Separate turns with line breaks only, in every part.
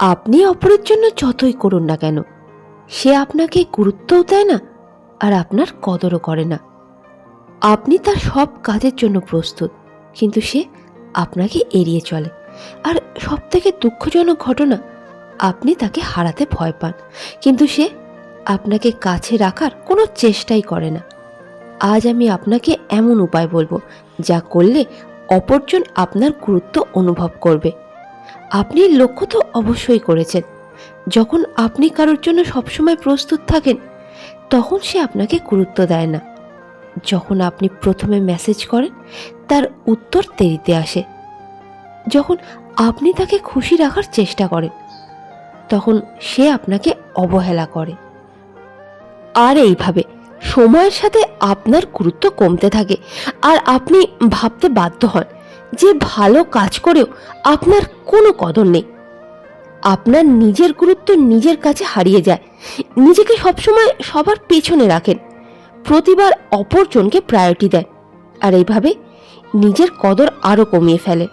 আপনি অপরের জন্য যতই করুন না কেন, সে আপনাকে গুরুত্বও দেয় না আর আপনার কদরও করে না। আপনি তার সব কাজের জন্য প্রস্তুত, কিন্তু সে আপনাকে এড়িয়ে চলে। আর সবথেকে দুঃখজনক ঘটনা, আপনি তাকে হারাতে ভয় পান, কিন্তু সে আপনাকে কাছে রাখার কোনো চেষ্টাই করে না। আজ আমি আপনাকে এমন উপায় বলবো, যা করলে অপরজন আপনার গুরুত্ব অনুভব করবে। আপনি লক্ষ্য তো অবশ্যই করেছেন, যখন আপনি কারোর জন্য সবসময় প্রস্তুত থাকেন, তখন সে আপনাকে গুরুত্ব দেয় না। যখন আপনি প্রথমে মেসেজ করেন, তার উত্তর দেরিতে আসে। যখন আপনি তাকে খুশি রাখার চেষ্টা করেন, তখন সে আপনাকে অবহেলা করে। আর এইভাবে সময়ের সাথে আপনার গুরুত্ব কমতে থাকে, আর আপনি ভাবতে বাধ্য হন যে ভালো কাজ করেও আপনার কোনো কদর নেই। আপনার নিজের গুরুত্ব নিজের কাছে হারিয়ে যায়। নিজেকে সবসময় সবার পেছনে রাখেন, প্রতিবার অপরজনকে প্রায়োরিটি দেন, আর এইভাবে নিজের কদর আরও কমিয়ে ফেলেন।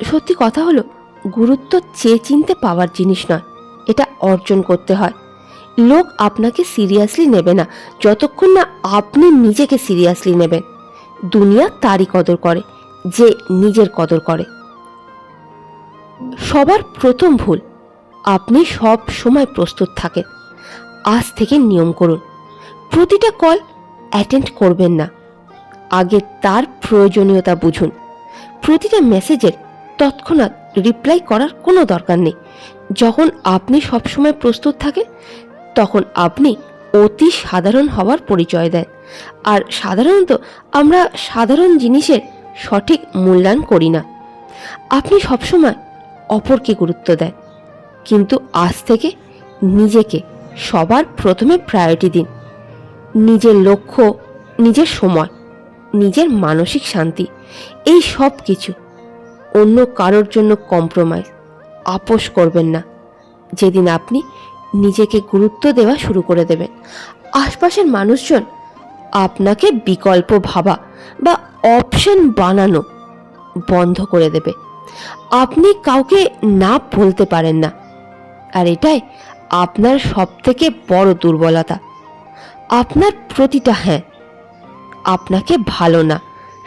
সত্যি কথা হলো, গুরুত্ব চেয়ে চিনতে পাওয়ার জিনিস নয়, এটা অর্জন করতে হয়। লোক আপনাকে সিরিয়াসলি নেবে না যতক্ষণ না আপনি নিজেকে সিরিয়াসলি নেবেন। দুনিয়া তারই কদর করে যে নিজের কদর করে। সবার প্রথম ভুল, আপনি সব সময় প্রস্তুত থাকেন। আজ থেকে নিয়ম করুন, প্রতিটা কল অ্যাটেন্ড করবেন না, আগে তার প্রয়োজনীয়তা বুঝুন। প্রতিটা মেসেজের তৎক্ষণাৎ রিপ্লাই করার কোনো দরকার নেই। যখন আপনি সবসময় প্রস্তুত থাকেন, তখন আপনি অতি সাধারণ হওয়ার পরিচয় দেন। আর সাধারণত আমরা সাধারণ জিনিসের সঠিক মূল্যায়ন করি না। আপনি সবসময় অপরকে গুরুত্ব দেন, কিন্তু আজ থেকে নিজেকে সবার প্রথমে প্রায়োরিটি দিন। নিজের লক্ষ্য, নিজের সময়, নিজের মানসিক শান্তি, এই সব কিছু অন্য কারোর জন্য কম্প্রোমাইজ, আপোষ করবেন না। যেদিন আপনি নিজেকে গুরুত্ব দেওয়া শুরু করে দেবেন, আশপাশের মানুষজন আপনাকে বিকল্প ভাবা বা অপশন বানানো বন্ধ করে দেবে। আপনি কাউকে না বলতে পারেন না, আর এটাই আপনার সবথেকে বড় দুর্বলতা। আপনার প্রতিটা হ্যাঁ আপনাকে ভালো না,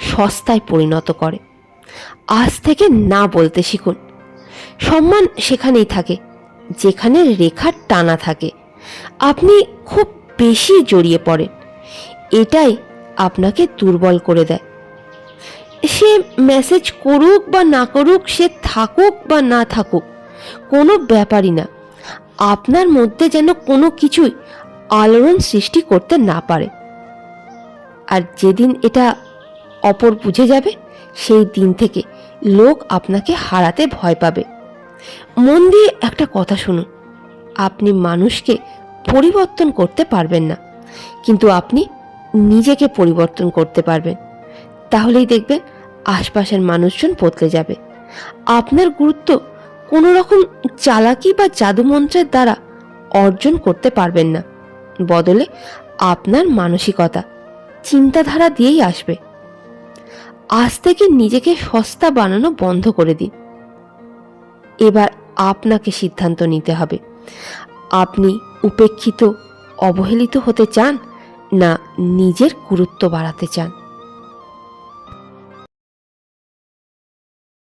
সস্তায় পরিণত করে। আজ থেকে না বলতে শিখুন। সম্মান সেখানেই থাকে যেখানে রেখার টানা থাকে। আপনি খুব বেশি জড়িয়ে পড়েন, এটাই আপনাকে দুর্বল করে দেয়। সে মেসেজ করুক বা না করুক, সে থাকুক বা না থাকুক, কোনো ব্যাপারই না। আপনার মধ্যে যেন কোনো কিছুই আলোড়ন সৃষ্টি করতে না পারে। আর যেদিন এটা অপর বুঝে যাবে, সেই দিন থেকে লোক আপনাকে হারাতে ভয় পাবে। মন দিয়ে একটা কথা শুনুন, আপনি মানুষকে পরিবর্তন করতে পারবেন না, কিন্তু আপনি নিজেকে পরিবর্তন করতে পারবেন। তাহলেই দেখবেন আশপাশের মানুষজন বদলে যাবে। আপনার গুরুত্ব কোনো রকম চালাকি বা জাদুমন্ত্রের দ্বারা অর্জন করতে পারবেন না, বদলে আপনার মানসিকতা, চিন্তাধারা দিয়েই আসবে। আজ থেকে নিজেকে সস্তা বানানো বন্ধ করে দিন। এবার আপনাকে সিদ্ধান্ত নিতে হবে, আপনি উপেক্ষিত, অবহেলিত হতে চান, না নিজের গুরুত্ব বাড়াতে চান।